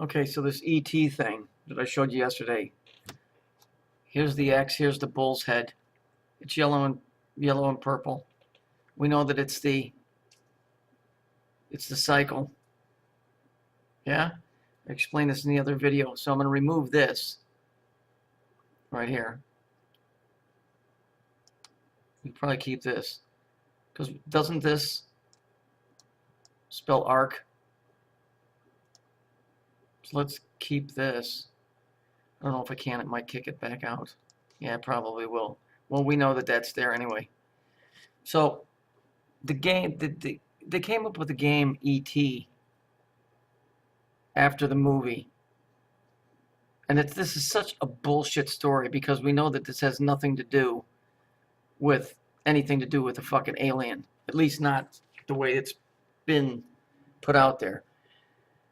Okay, so this ET thing that I showed you yesterday. Here's the X, here's the bull's head. It's yellow and purple. We know that it's the cycle. Yeah? I explained this in the other video. So I'm going to remove this right here. We probably keep this. Because doesn't this spell arc? So let's keep this. I don't know if I can. It might kick it back out. Yeah, it probably will. Well, we know that that's there anyway. So the game, they came up with the game E.T. after the movie. And this is such a bullshit story because we know that this has nothing to do with anything to do with a fucking alien. At least not the way it's been put out there.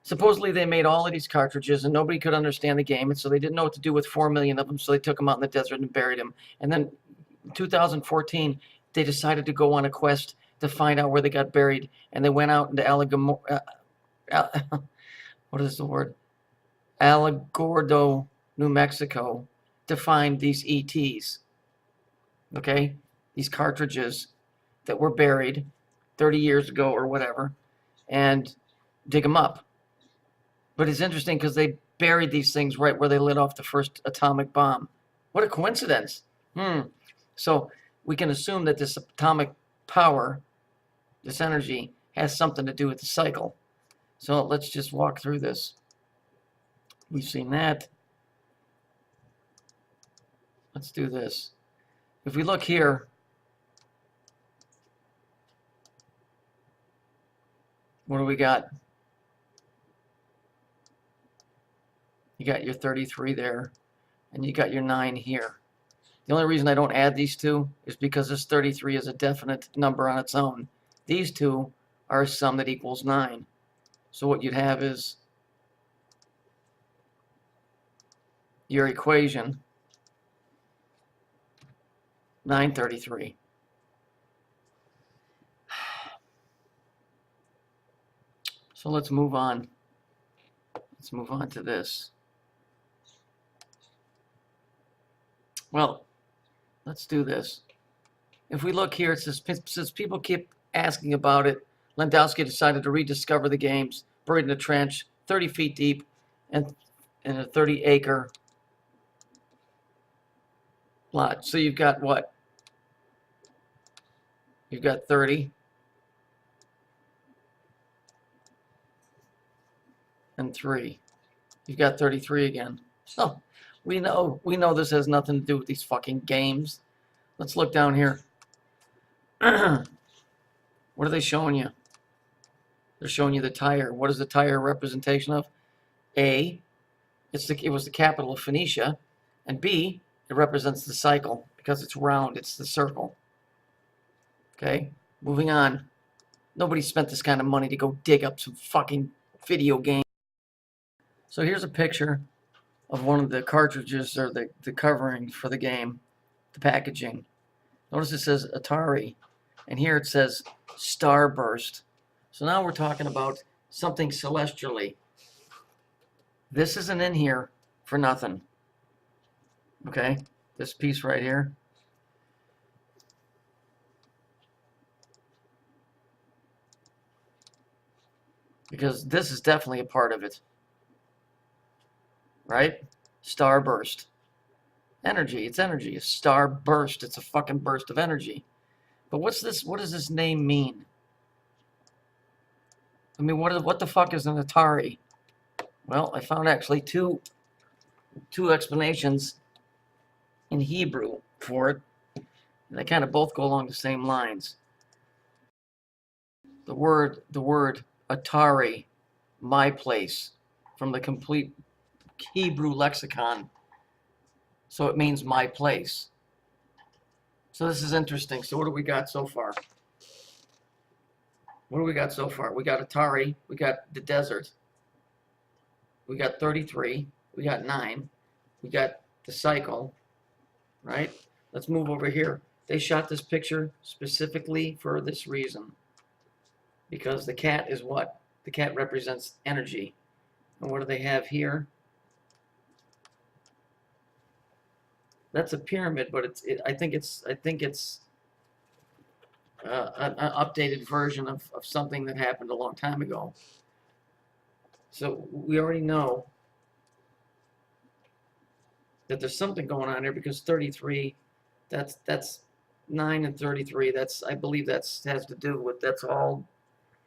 Supposedly they made all of these cartridges and nobody could understand the game, and so they didn't know what to do with 4 million of them, so they took them out in the desert and buried them. And then in 2014, they decided to go on a quest to find out where they got buried, and they went out into what is the word? Alamogordo, New Mexico, to find these ETs. Okay? These cartridges that were buried 30 years ago or whatever, and dig them up. But it's interesting because they buried these things right where they lit off the first atomic bomb. What a coincidence. So we can assume that this atomic power, this energy, has something to do with the cycle. So let's just walk through this. We've seen that. Let's do this. If we look here, what do we got? You got your 33 there, and you got your 9 here. The only reason I don't add these two is because this 33 is a definite number on its own. These two are a sum that equals 9. So what you'd have is your equation, 933. So let's move on. Let's move on to this. Well, let's do this. If we look here, it says, since people keep asking about it, Landowski decided to rediscover the games, buried in a trench 30 feet deep and in a 30-acre lot. So you've got what? You've got 30 and 3. You've got 33 again. So we know this has nothing to do with these fucking games. Let's look down here. What are they showing you? They're showing you the tire. What is the tire a representation of? A, it was the capital of Phoenicia, and B, it represents the cycle because it's round. It's the circle. Okay, moving on. Nobody spent this kind of money to go dig up some fucking video game. So here's a picture of one of the cartridges or the covering for the game, the packaging. Notice it says Atari, and here it says Starburst. So now we're talking about something celestially. This isn't in here for nothing. Okay, this piece right here. Because this is definitely a part of it. Right? Starburst. Energy. It's energy. A star burst. It's a fucking burst of energy. But what's this? What does this name mean? I mean, what the fuck is an Atari? Well, I found actually two explanations in Hebrew for it. And they kind of both go along the same lines. The word Atari, my place, from the complete Hebrew lexicon. So it means my place. So this is interesting. So what do we got so far? What do we got so far? We got Atari. We got the desert. We got 33. We got 9. We got the cycle. Right? Let's move over here. They shot this picture specifically for this reason. Because the cat is what? The cat represents energy. And what do they have here? That's a pyramid, but I think it's an updated version of something that happened a long time ago. So we already know that there's something going on here, because 33, that's 9 and 33. That's, I believe that's has to do with, that's all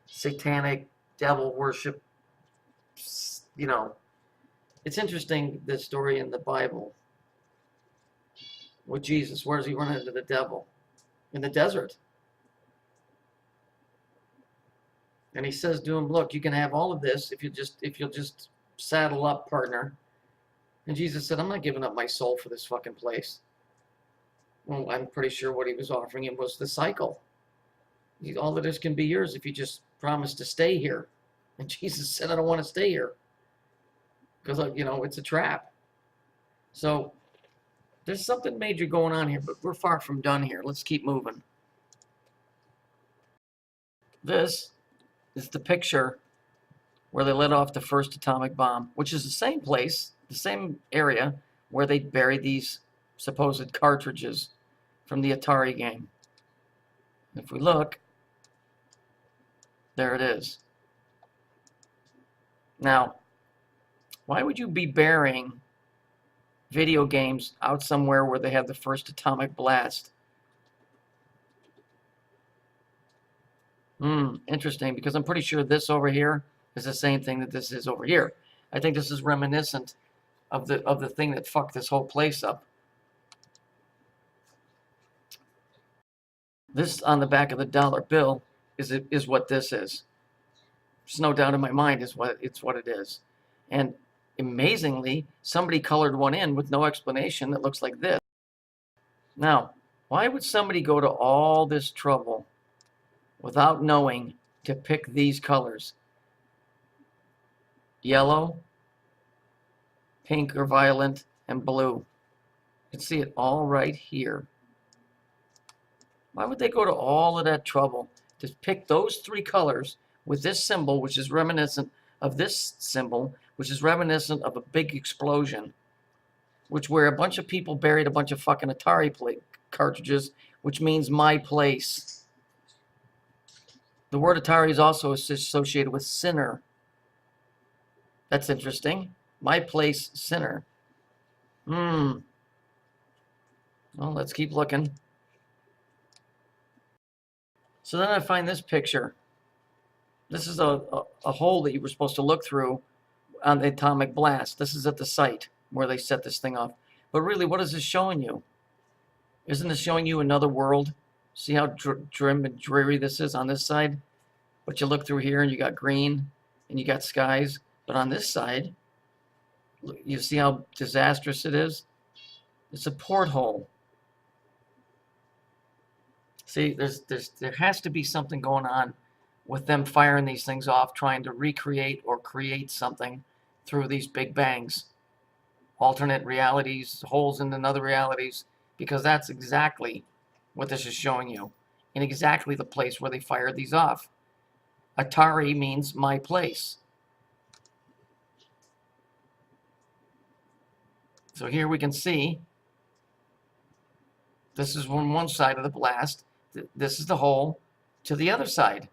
satanic devil worship. You know, it's interesting, the story in the Bible with Jesus. Where does he run into the devil? In the desert. And he says to him, look, you can have all of this if you'll just saddle up, partner. And Jesus said, I'm not giving up my soul for this fucking place. Well, I'm pretty sure what he was offering him was the cycle. All of this can be yours if you just promise to stay here. And Jesus said, I don't want to stay here, because, you know, it's a trap. So there's something major going on here, but we're far from done here. Let's keep moving. This is the picture where they let off the first atomic bomb, which is the same place, the same area where they buried these supposed cartridges from the Atari game. If we look, there it is. Now, why would you be burying video games out somewhere where they have the first atomic blast? Interesting, because I'm pretty sure this over here is the same thing that this is over here. I think this is reminiscent of the thing that fucked this whole place up. This on the back of the dollar bill is what this is. There's no doubt in my mind it's what it is. And amazingly, somebody colored one in with no explanation that looks like this. Now, why would somebody go to all this trouble without knowing to pick these colors? Yellow, pink or violet, and blue. You can see it all right here. Why would they go to all of that trouble to pick those three colors with this symbol, which is reminiscent of this symbol, which is reminiscent of a big explosion, where a bunch of people buried a bunch of fucking Atari cartridges, which means my place. The word Atari is also associated with sinner. That's interesting. My place, sinner. Well, let's keep looking. So then I find this picture. This is a hole that you were supposed to look through on the atomic blast. This is at the site where they set this thing off. But really, what is this showing you? Isn't this showing you another world? See how trim and dreary this is on this side? But you look through here and you got green and you got skies. But on this side, you see how disastrous it is? It's a porthole. See, there has to be something going on with them firing these things off, trying to recreate or create something through these big bangs. Alternate realities, holes in another realities, because that's exactly what this is showing you, in exactly the place where they fired these off. Atari means my place. So here we can see, this is on one side of the blast, this is the hole to the other side.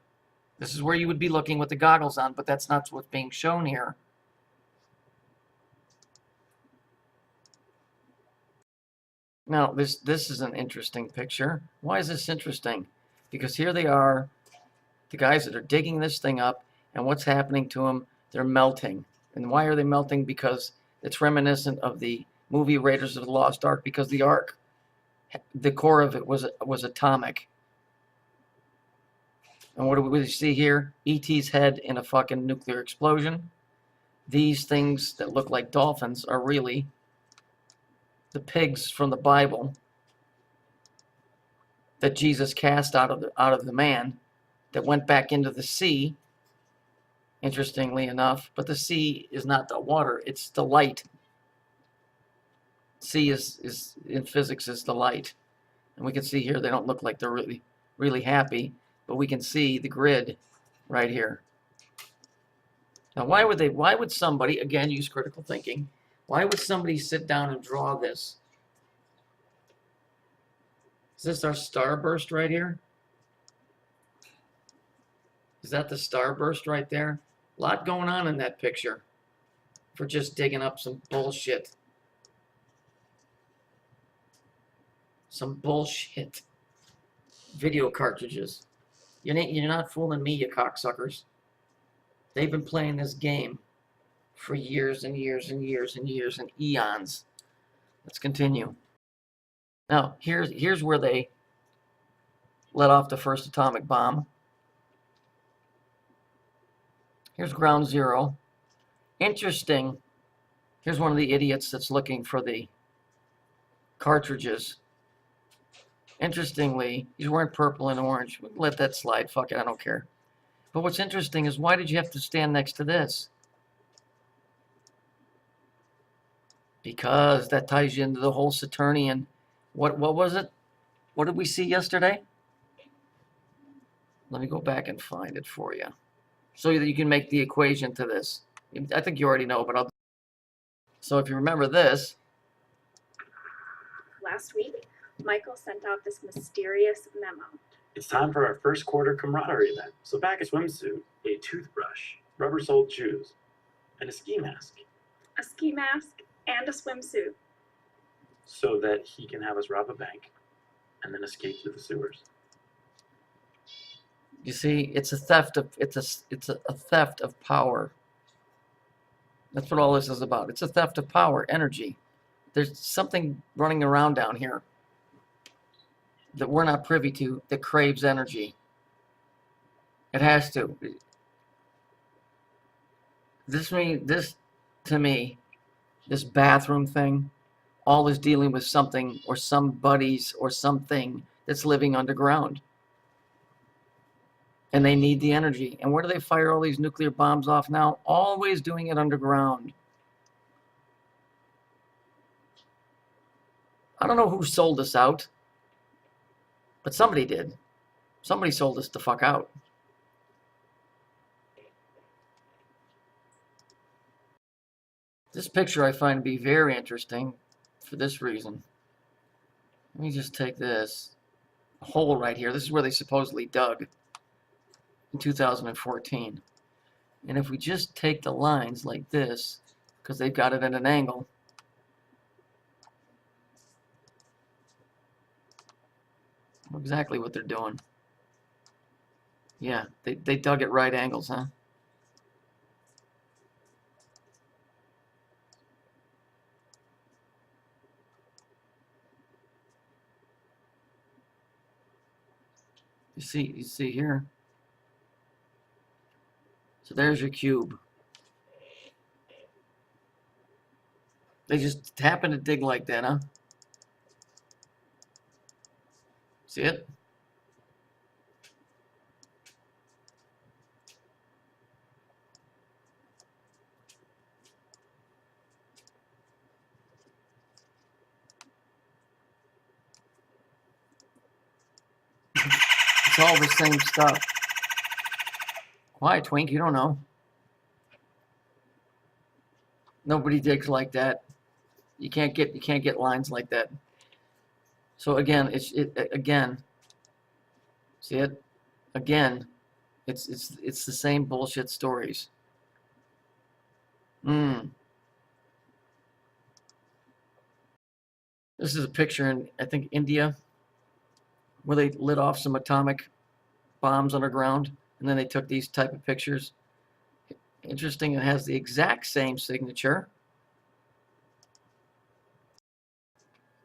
This is where you would be looking with the goggles on, but that's not what's being shown here. Now, this is an interesting picture. Why is this interesting? Because here they are, the guys that are digging this thing up, and what's happening to them? They're melting. And why are they melting? Because it's reminiscent of the movie Raiders of the Lost Ark, because the Ark, the core of it was atomic. And what do we see here? E.T.'s head in a fucking nuclear explosion. These things that look like dolphins are really the pigs from the Bible that Jesus cast out of the man, that went back into the sea, interestingly enough. But the sea is not the water, it's the light. Sea is in physics is the light. And we can see here they don't look like they're really happy, but we can see the grid right here. Now, why would somebody, again, use critical thinking, why would somebody sit down and draw this? Is this our starburst right here? Is that the starburst right there? A lot going on in that picture for just digging up some bullshit. Some bullshit. Video cartridges. You're not fooling me, you cocksuckers. They've been playing this game for years and years and years and years and eons. Let's continue. Now, here's where they let off the first atomic bomb. Here's ground zero. Interesting. Here's one of the idiots that's looking for the cartridges. Interestingly, he's wearing purple and orange. Let that slide. Fuck it, I don't care. But what's interesting is, why did you have to stand next to this? Because that ties you into the whole Saturnian. What was it? What did we see yesterday? Let me go back and find it for you, so that you can make the equation to this. I think you already know, but I'll. So if you remember this. Last week, Michael sent out this mysterious memo. It's time for our first quarter camaraderie event. So pack a swimsuit, a toothbrush, rubber-soled shoes, and a ski mask. A ski mask and a swimsuit. So that he can have us rob a bank and then escape through the sewers. You see, it's a theft of a theft of power. That's what all this is about. It's a theft of power, energy. There's something running around down here that we're not privy to that craves energy. It has to. This to me, this bathroom thing, all is dealing with something or somebody's or something that's living underground. And they need the energy. And where do they fire all these nuclear bombs off now? Always doing it underground. I don't know who sold us out, but somebody did. Somebody sold us the fuck out. This picture I find to be very interesting for this reason. Let me just take this hole right here. This is where they supposedly dug in 2014. And if we just take the lines like this, because they've got it at an angle, know exactly what they're doing. Yeah, they dug at right angles, huh? You see here. So there's your cube. They just happen to dig like that, huh? See it? It's all the same stuff. Why, Twink? You don't know. Nobody digs like that. You can't get lines like that. So again, again. See it? Again, it's the same bullshit stories. This is a picture in, I think, India, where they lit off some atomic bombs underground, and then they took these type of pictures. Interesting, it has the exact same signature.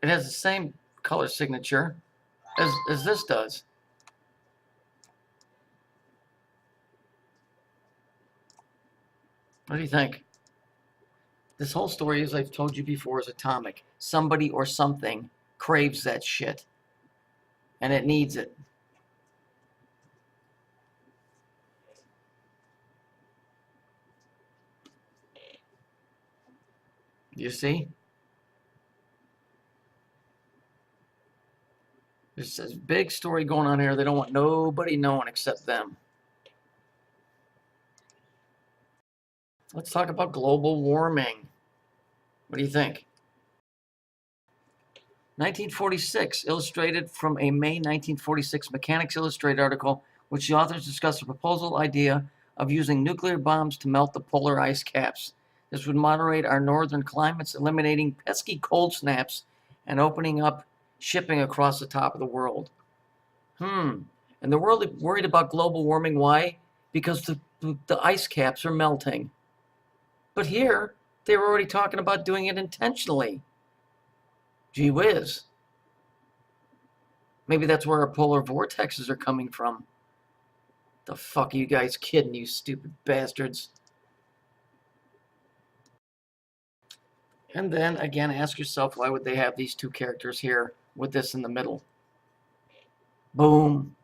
It has the same color signature as this does. What do you think? This whole story, as I've told you before, is atomic. Somebody or something craves that shit, and it needs it. You see? There's this big story going on here. They don't want nobody knowing except them. Let's talk about global warming. What do you think? 1946, illustrated from a May 1946 Mechanics Illustrated article, which the authors discuss a proposal idea of using nuclear bombs to melt the polar ice caps. This would moderate our northern climates, eliminating pesky cold snaps and opening up shipping across the top of the world. And the world worried about global warming. Why? Because the ice caps are melting. But here, they were already talking about doing it intentionally. Gee whiz. Maybe that's where our polar vortexes are coming from. The fuck are you guys kidding, you stupid bastards? And then, again, ask yourself, why would they have these two characters here with this in the middle? Boom.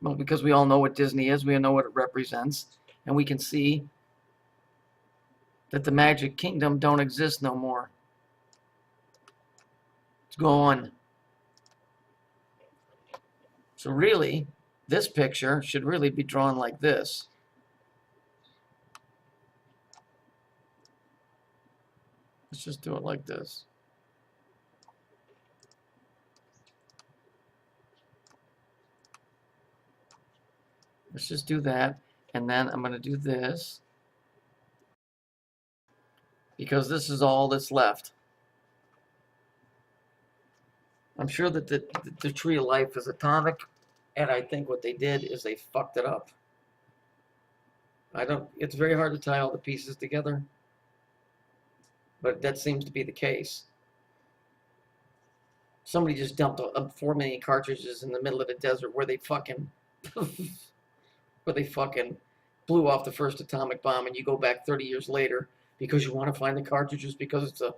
Well, because we all know what Disney is. We know what it represents. And we can see that the Magic Kingdom don't exist no more. It's gone. So really, this picture should really be drawn like this. Let's just do it like this. Let's just do that. And then I'm going to do this, because this is all that's left. I'm sure that the tree of life is atomic, and I think what they did is they fucked it up. It's very hard to tie all the pieces together, but that seems to be the case. Somebody just dumped 4 million cartridges in the middle of the desert where they fucking blew off the first atomic bomb, and you go back 30 years later because you want to find the cartridges because it's a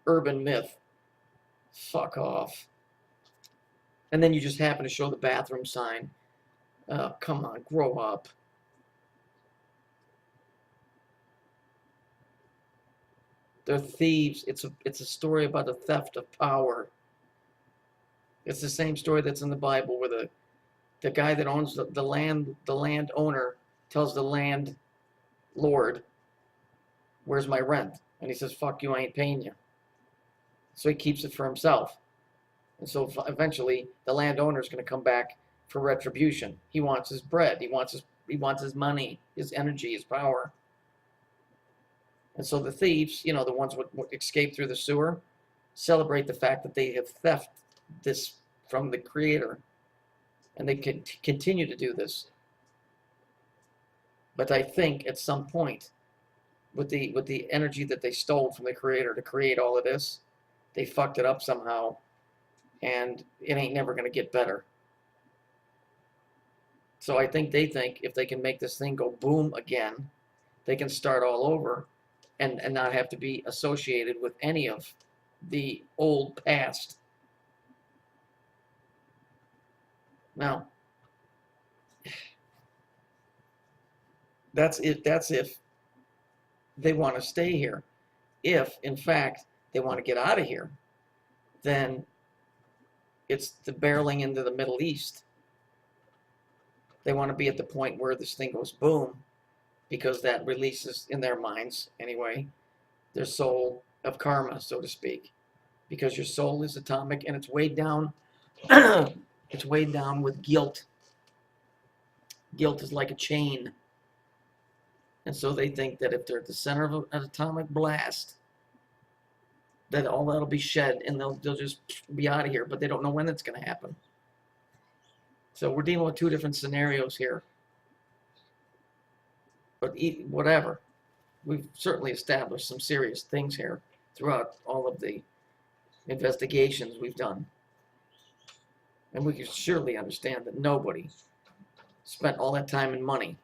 urban myth. Fuck off. And then you just happen to show the bathroom sign. Oh, come on, grow up. They're thieves. It's a story about the theft of power. It's the same story that's in the Bible, where the guy that owns the landowner tells the landlord, "Where's my rent?" And he says, "Fuck you, I ain't paying you." So he keeps it for himself. And so eventually the landowner is going to come back for retribution. He wants his bread. He wants his money, his energy, his power. And so the thieves, the ones who escape through the sewer, celebrate the fact that they have theft this from the Creator, and they can continue to do this. But I think at some point, with the energy that they stole from the Creator to create all of this, they fucked it up somehow, and it ain't never going to get better. So I think they think if they can make this thing go boom again, they can start all over and not have to be associated with any of the old past. Now, that's if they want to stay here. If, in fact, they want to get out of here, then it's the barreling into the Middle East. They want to be at the point where this thing goes boom, because that releases, in their minds anyway, their soul of karma, so to speak. Because your soul is atomic, and it's weighed down. It's weighed down with guilt. Guilt is like a chain. And so they think that if they're at the center of an atomic blast, that all that'll be shed, and they'll just be out of here, but they don't know when it's going to happen. So we're dealing with two different scenarios here. But whatever, we've certainly established some serious things here throughout all of the investigations we've done. And we can surely understand that nobody spent all that time and money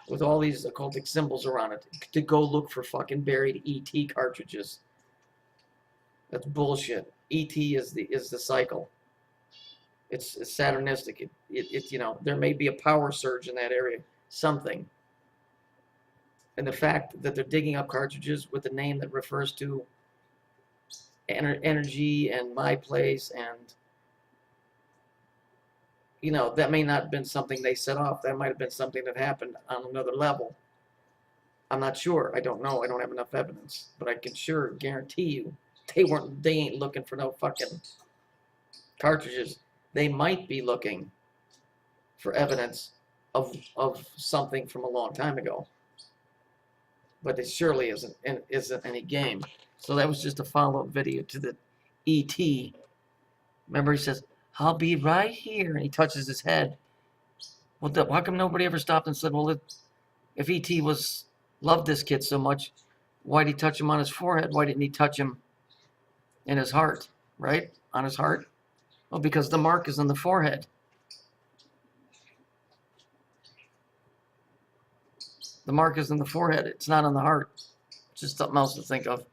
with all these occultic symbols around it to go look for fucking buried ET cartridges. That's bullshit. ET is the cycle. It's Saturnistic. There may be a power surge in that area, something. And the fact that they're digging up cartridges with a name that refers to energy and my place, and that may not have been something they set off. That might have been something that happened on another level. I'm not sure. I don't know. I don't have enough evidence, but I can sure guarantee you they ain't looking for no fucking cartridges. They might be looking for evidence of something from a long time ago, but it surely isn't any game. So that was just a follow-up video to the ET. Remember, he says, "I'll be right here," and he touches his head. Well, how come nobody ever stopped and said, "Well, if ET loved this kid so much, why did he touch him on his forehead? Why didn't he touch him in his heart, right? On his heart?" Well, because the mark is on the forehead. The mark is in the forehead. It's not on the heart. It's just something else to think of.